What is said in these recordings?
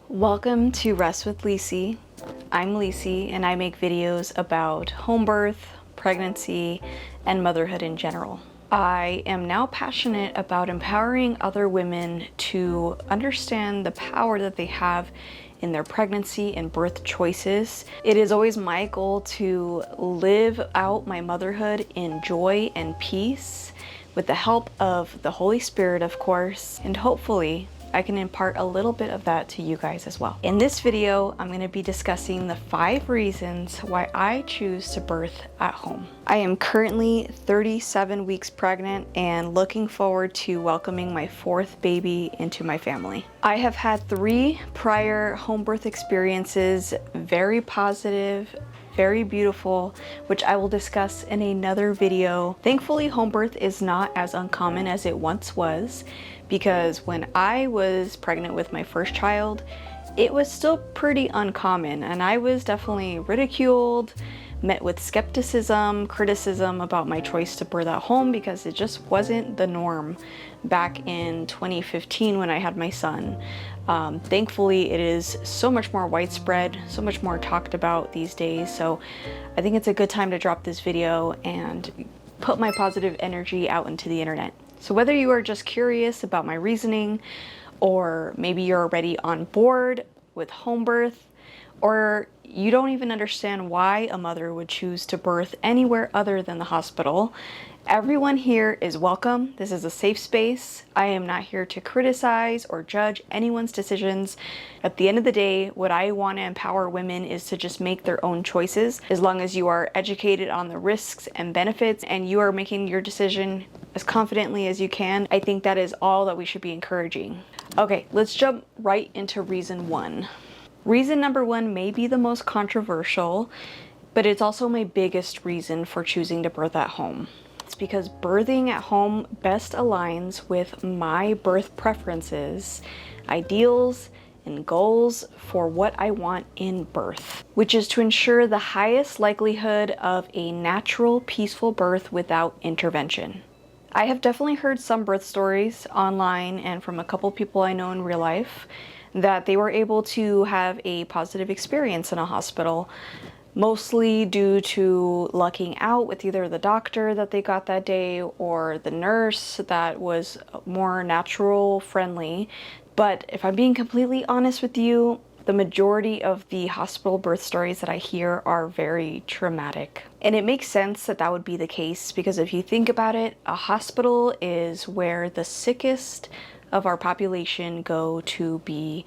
Welcome to Rest with Lissie. I'm Lissie and I make videos about home birth, pregnancy, and motherhood in general. I am now passionate about empowering other women to understand the power that they have in their pregnancy and birth choices. It is always my goal to live out my motherhood in joy and peace with the help of the Holy Spirit, of course, and hopefully I can impart a little bit of that to you guys as well. In this video, I'm going to be discussing the 5 reasons why I choose to birth at home. I am currently 37 weeks pregnant and looking forward to welcoming my 4th baby into my family. I have had 3 prior home birth experiences, very positive, very beautiful, which I will discuss in another video. Thankfully, home birth is not as uncommon as it once was, because when I was pregnant with my first child, it was still pretty uncommon, and I was definitely ridiculed, met with skepticism, criticism about my choice to birth at home because it just wasn't the norm back in 2015 when I had my son. Thankfully, it is so much more widespread, so much more talked about these days. So I think it's a good time to drop this video and put my positive energy out into the internet. So whether you are just curious about my reasoning, or maybe you're already on board with home birth, or you don't even understand why a mother would choose to birth anywhere other than the hospital, everyone here is welcome. This is a safe space. I am not here to criticize or judge anyone's decisions. At the end of the day, what I want to empower women is to just make their own choices. As long as you are educated on the risks and benefits and you are making your decision as confidently as you can, I think that is all that we should be encouraging. Okay, let's jump right into reason 1. Reason number 1 may be the most controversial, but it's also my biggest reason for choosing to birth at home. It's because birthing at home best aligns with my birth preferences, ideals, and goals for what I want in birth, which is to ensure the highest likelihood of a natural, peaceful birth without intervention. I have definitely heard some birth stories online and from a couple people I know in real life that they were able to have a positive experience in a hospital, mostly due to lucking out with either the doctor that they got that day or the nurse that was more natural friendly. But if I'm being completely honest with you, the majority of the hospital birth stories that I hear are very traumatic. And it makes sense that that would be the case, because if you think about it, a hospital is where the sickest of our population go to be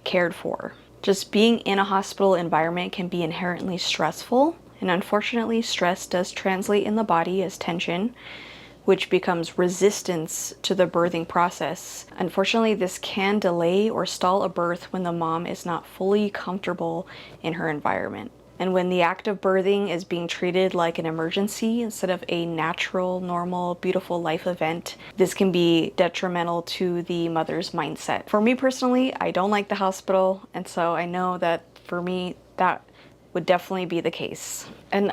cared for. Just being in a hospital environment can be inherently stressful, and unfortunately stress does translate in the body as tension, which becomes resistance to the birthing process. Unfortunately, this can delay or stall a birth when the mom is not fully comfortable in her environment. And when the act of birthing is being treated like an emergency instead of a natural, normal, beautiful life event, this can be detrimental to the mother's mindset. For me personally, I don't like the hospital, and so I know that for me, that would definitely be the case. And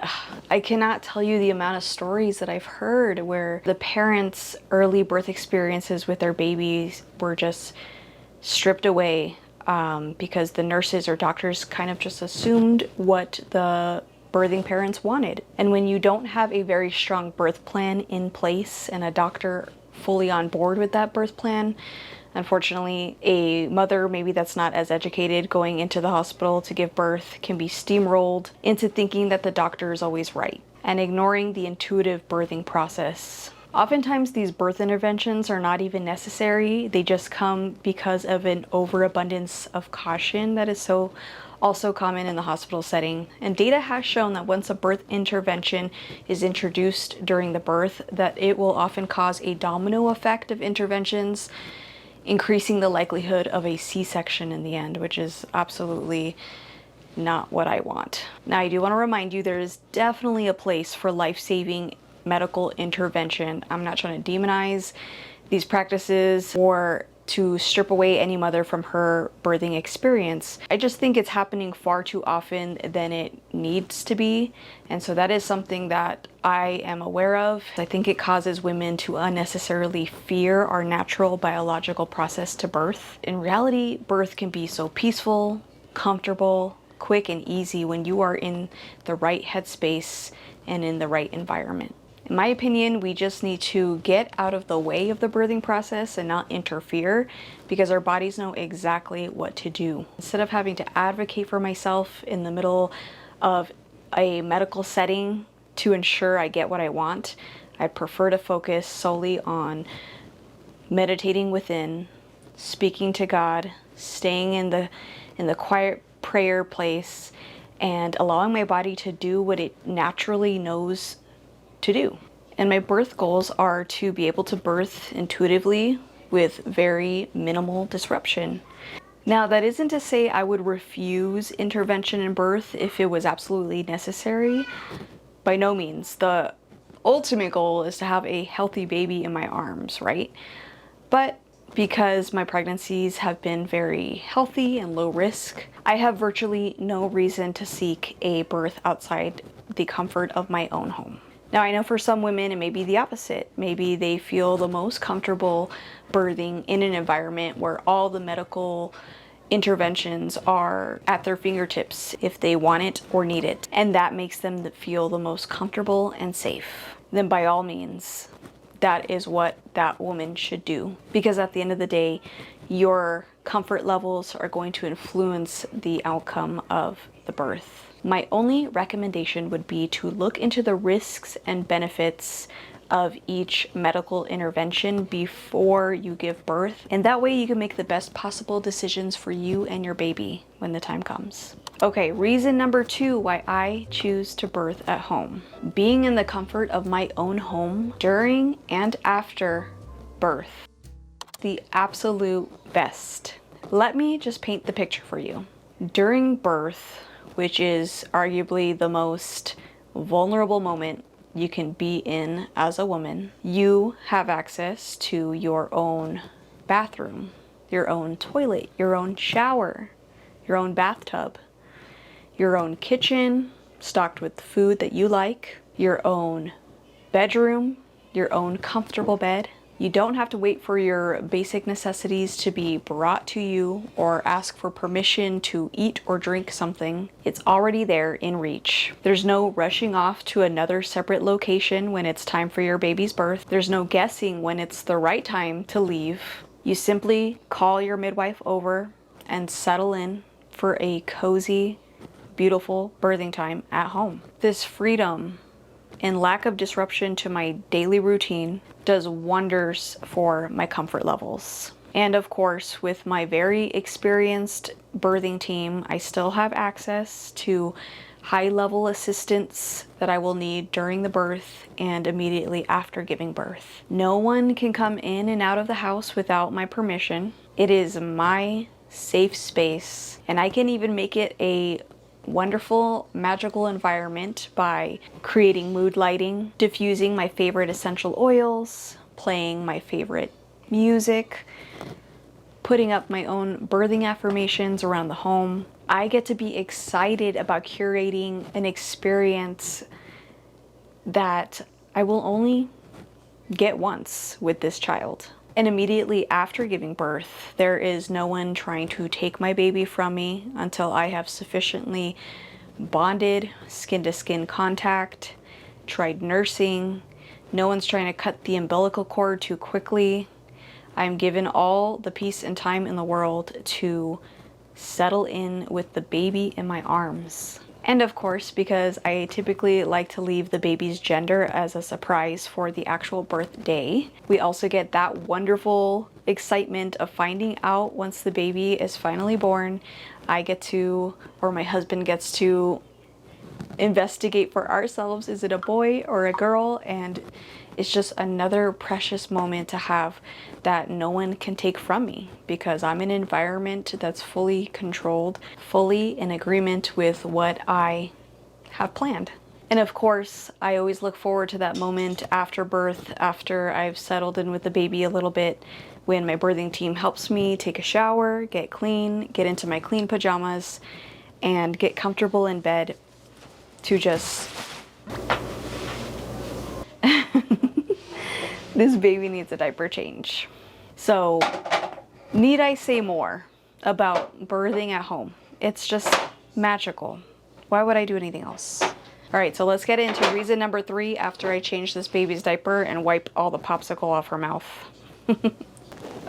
I cannot tell you the amount of stories that I've heard where the parents' early birth experiences with their babies were just stripped away because the nurses or doctors kind of just assumed what the birthing parents wanted. And when you don't have a very strong birth plan in place and a doctor fully on board with that birth plan, unfortunately, a mother maybe that's not as educated going into the hospital to give birth can be steamrolled into thinking that the doctor is always right and ignoring the intuitive birthing process. Oftentimes, these birth interventions are not even necessary. They just come because of an overabundance of caution that is so also common in the hospital setting. And data has shown that once a birth intervention is introduced during the birth, that it will often cause a domino effect of interventions, increasing the likelihood of a C-section in the end, which is absolutely not what I want. Now, I do want to remind you there is definitely a place for life-saving medical intervention. I'm not trying to demonize these practices or to strip away any mother from her birthing experience. I just think it's happening far too often than it needs to be. And so that is something that I am aware of. I think it causes women to unnecessarily fear our natural biological process to birth. In reality, birth can be so peaceful, comfortable, quick, and easy when you are in the right headspace and in the right environment. In my opinion, we just need to get out of the way of the birthing process and not interfere, because our bodies know exactly what to do. Instead of having to advocate for myself in the middle of a medical setting to ensure I get what I want, I prefer to focus solely on meditating within, speaking to God, staying in the quiet prayer place, and allowing my body to do what it naturally knows to do. And my birth goals are to be able to birth intuitively with very minimal disruption. Now, that isn't to say I would refuse intervention in birth if it was absolutely necessary. By no means. The ultimate goal is to have a healthy baby in my arms, right? But because my pregnancies have been very healthy and low risk, I have virtually no reason to seek a birth outside the comfort of my own home. Now, I know for some women it may be the opposite. Maybe they feel the most comfortable birthing in an environment where all the medical interventions are at their fingertips if they want it or need it, and that makes them feel the most comfortable and safe. Then by all means, that is what that woman should do, because at the end of the day, your comfort levels are going to influence the outcome of the birth. My only recommendation would be to look into the risks and benefits of each medical intervention before you give birth, and that way you can make the best possible decisions for you and your baby when the time comes. Okay, reason number 2 why I choose to birth at home. Being in the comfort of my own home during and after birth. The absolute best. Let me just paint the picture for you. During birth, which is arguably the most vulnerable moment you can be in as a woman, you have access to your own bathroom, your own toilet, your own shower, your own bathtub, your own kitchen stocked with food that you like, your own bedroom, your own comfortable bed. You don't have to wait for your basic necessities to be brought to you or ask for permission to eat or drink something. It's already there in reach. There's no rushing off to another separate location when it's time for your baby's birth. There's no guessing when it's the right time to leave. You simply call your midwife over and settle in for a cozy, beautiful birthing time at home. This freedom and lack of disruption to my daily routine does wonders for my comfort levels. And of course, with my very experienced birthing team, I still have access to high-level assistance that I will need during the birth and immediately after giving birth. No one can come in and out of the house without my permission. It is my safe space, and I can even make it a wonderful, magical environment by creating mood lighting, diffusing my favorite essential oils, playing my favorite music, putting up my own birthing affirmations around the home. I get to be excited about curating an experience that I will only get once with this child. And immediately after giving birth, there is no one trying to take my baby from me until I have sufficiently bonded, skin-to-skin contact, tried nursing. No one's trying to cut the umbilical cord too quickly. I'm given all the peace and time in the world to settle in with the baby in my arms. And of course, because I typically like to leave the baby's gender as a surprise for the actual birthday, we also get that wonderful excitement of finding out once the baby is finally born. I get to, or my husband gets to, investigate for ourselves, is it a boy or a girl? And it's just another precious moment to have that no one can take from me, because I'm in an environment that's fully controlled, fully in agreement with what I have planned. And of course, I always look forward to that moment after birth, after I've settled in with the baby a little bit, when my birthing team helps me take a shower, get clean, get into my clean pajamas, and get comfortable in bed to just... This baby needs a diaper change. So, need I say more about birthing at home? It's just magical. Why would I do anything else? All right, so let's get into reason number 3 after I change this baby's diaper and wipe all the popsicle off her mouth.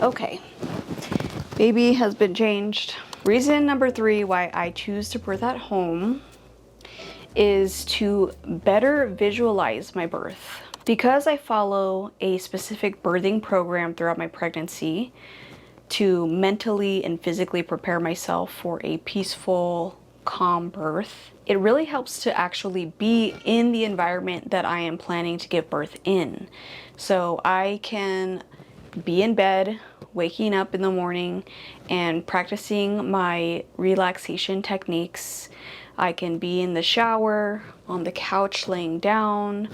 Okay, baby has been changed. Reason number 3 why I choose to birth at home is to better visualize my birth. Because I follow a specific birthing program throughout my pregnancy to mentally and physically prepare myself for a peaceful, calm birth, it really helps to actually be in the environment that I am planning to give birth in. So I can be in bed, waking up in the morning and practicing my relaxation techniques. I can be in the shower, on the couch laying down,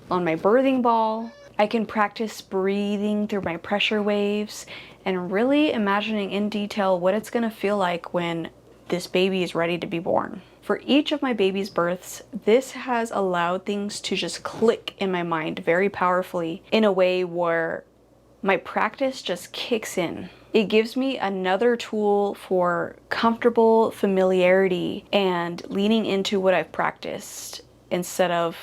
on my birthing ball. I can practice breathing through my pressure waves and really imagining in detail what it's gonna feel like when this baby is ready to be born. For each of my baby's births, this has allowed things to just click in my mind very powerfully in a way where my practice just kicks in. It gives me another tool for comfortable familiarity and leaning into what I've practiced instead of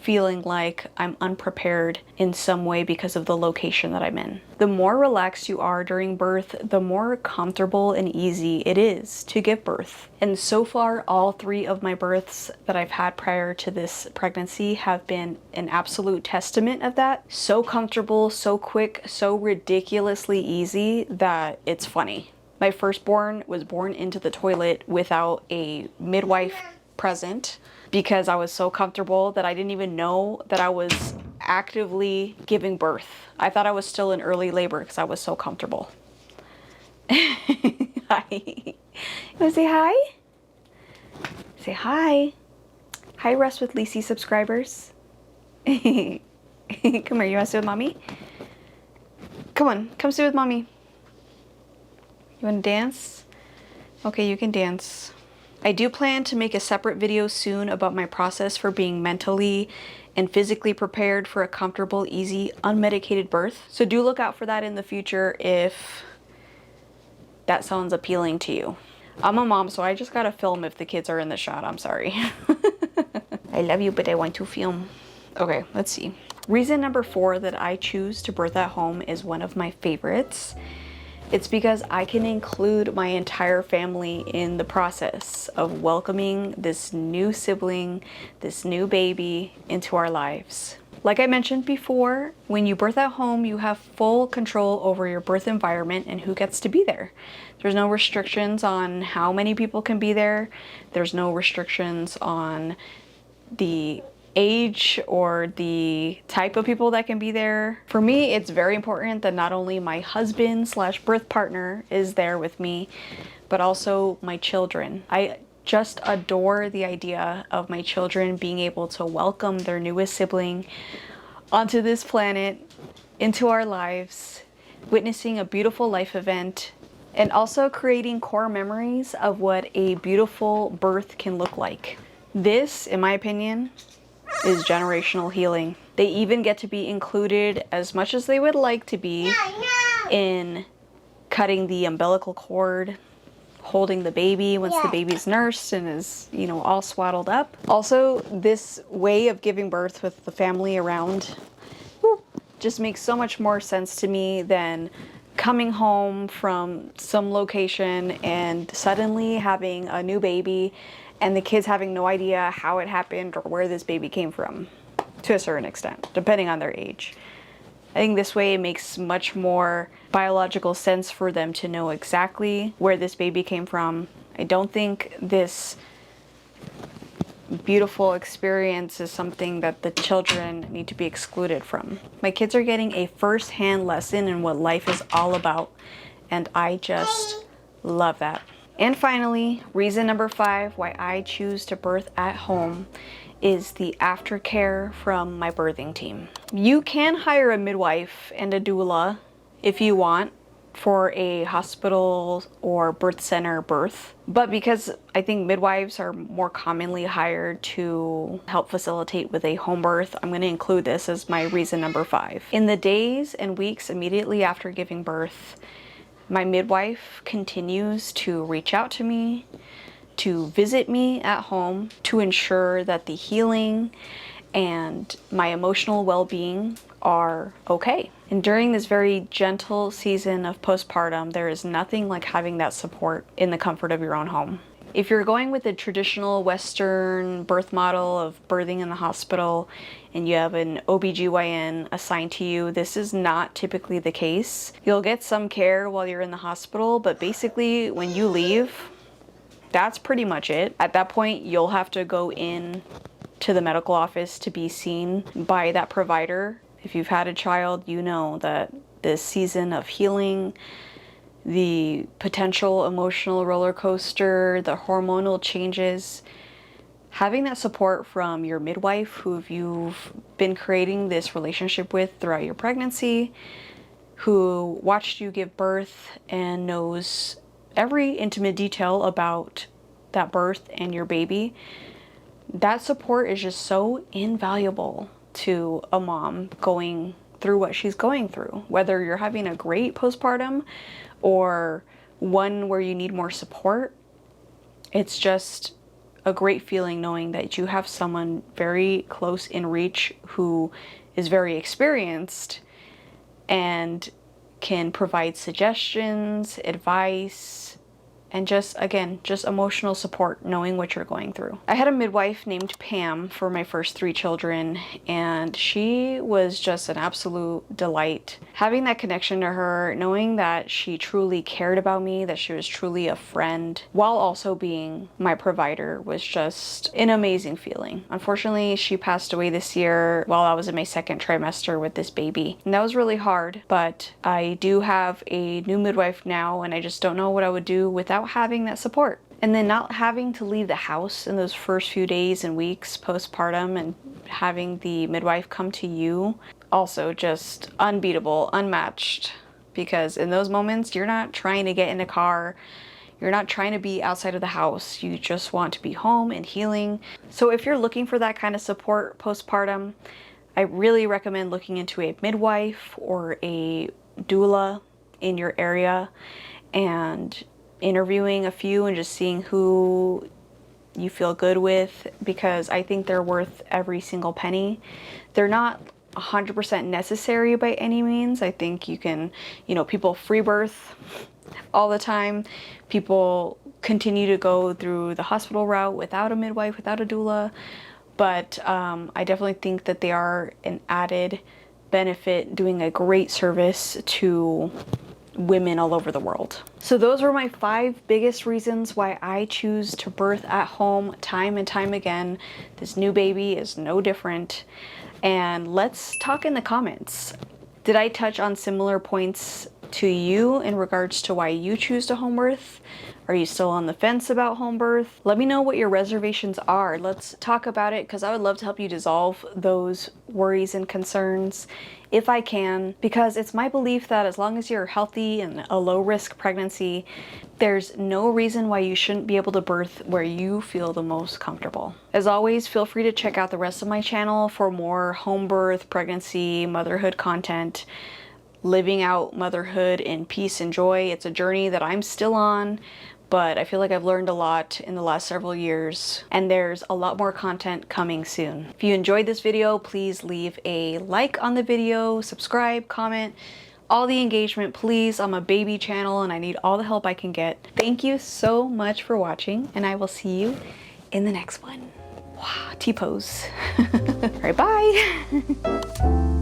feeling like I'm unprepared in some way because of the location that I'm in. The more relaxed you are during birth, the more comfortable and easy it is to give birth. And so far, all 3 of my births that I've had prior to this pregnancy have been an absolute testament of that. So comfortable, so quick, so ridiculously easy that it's funny. My firstborn was born into the toilet without a midwife present, because I was so comfortable that I didn't even know that I was actively giving birth. I thought I was still in early labor because I was so comfortable. Hi. You wanna say hi? Say hi. Hi, Rest with Lissie subscribers. Come here, you wanna sit with mommy? Come on, come sit with mommy. You wanna dance? Okay, you can dance. I do plan to make a separate video soon about my process for being mentally and physically prepared for a comfortable, easy, unmedicated birth. So do look out for that in the future if that sounds appealing to you. I'm a mom, so I just gotta film if the kids are in the shot. I'm sorry. I love you, but I want to film. Okay, let's see. Reason number 4 that I choose to birth at home is one of my favorites. It's because I can include my entire family in the process of welcoming this new sibling, this new baby into our lives. Like I mentioned before, when you birth at home, you have full control over your birth environment and who gets to be there. There's no restrictions on how many people can be there. There's no restrictions on the age or the type of people that can be there. For me, it's very important that not only my husband / birth partner is there with me, but also my children. I just adore the idea of my children being able to welcome their newest sibling onto this planet, into our lives, witnessing a beautiful life event, and also creating core memories of what a beautiful birth can look like. This, in my opinion, is generational healing. They even get to be included as much as they would like to be in cutting the umbilical cord, holding the baby once the baby's nursed and is, you know, all swaddled up. Also, this way of giving birth with the family around just makes so much more sense to me than coming home from some location and suddenly having a new baby and the kids having no idea how it happened or where this baby came from, to a certain extent, depending on their age. I think this way it makes much more biological sense for them to know exactly where this baby came from. I don't think this beautiful experience is something that the children need to be excluded from. My kids are getting a first-hand lesson in what life is all about, and I just love that. And finally, reason number 5 why I choose to birth at home is the aftercare from my birthing team. You can hire a midwife and a doula if you want for a hospital or birth center birth. But because I think midwives are more commonly hired to help facilitate with a home birth, I'm going to include this as my reason number 5. In the days and weeks immediately after giving birth, my midwife continues to reach out to me, to visit me at home, to ensure that the healing and my emotional well-being are okay. And during this very gentle season of postpartum, there is nothing like having that support in the comfort of your own home. If you're going with a traditional Western birth model of birthing in the hospital and you have an OBGYN assigned to you, this is not typically the case. You'll get some care while you're in the hospital, but basically when you leave, that's pretty much it. At that point, you'll have to go in to the medical office to be seen by that provider. If you've had a child, you know that this season of healing, the potential emotional roller coaster, the hormonal changes, having that support from your midwife who you've been creating this relationship with throughout your pregnancy, who watched you give birth and knows every intimate detail about that birth and your baby, that support is just so invaluable to a mom going through what she's going through. Whether you're having a great postpartum or one where you need more support, it's just a great feeling knowing that you have someone very close in reach who is very experienced and can provide suggestions, advice, and just, again, just emotional support knowing what you're going through. I had a midwife named Pam for my first 3 children, and she was just an absolute delight. Having that connection to her, knowing that she truly cared about me, that she was truly a friend, while also being my provider, was just an amazing feeling. Unfortunately, she passed away this year while I was in my 2nd trimester with this baby, and that was really hard, but I do have a new midwife now, and I just don't know what I would do without having that support. And then not having to leave the house in those first few days and weeks postpartum and having the midwife come to you, also just unbeatable, unmatched, because in those moments you're not trying to get in a car, you're not trying to be outside of the house, you just want to be home and healing. So if you're looking for that kind of support postpartum, I really recommend looking into a midwife or a doula in your area and interviewing a few and just seeing who you feel good with, because I think they're worth every single penny. They're not 100% necessary by any means. I think you can, people free birth all the time. People continue to go through the hospital route without a midwife, without a doula. But I definitely think that they are an added benefit, doing a great service to women all over the world. So those were my 5 biggest reasons why I choose to birth at home time and time again. This new baby is no different. And let's talk in the comments. Did I touch on similar points to you in regards to why you choose to home birth? Are you still on the fence about home birth? Let me know what your reservations are. Let's talk about it, because I would love to help you dissolve those worries and concerns if I can, because it's my belief that as long as you're healthy and a low-risk pregnancy, there's no reason why you shouldn't be able to birth where you feel the most comfortable. As always, feel free to check out the rest of my channel for more home birth, pregnancy, motherhood content, living out motherhood in peace and joy. It's a journey that I'm still on, but I feel like I've learned a lot in the last several years, and there's a lot more content coming soon. If you enjoyed this video, please leave a like on the video, subscribe, comment, all the engagement, please. I'm a baby channel and I need all the help I can get. Thank you so much for watching, and I will see you in the next one. Wow, T-pose. All right, bye.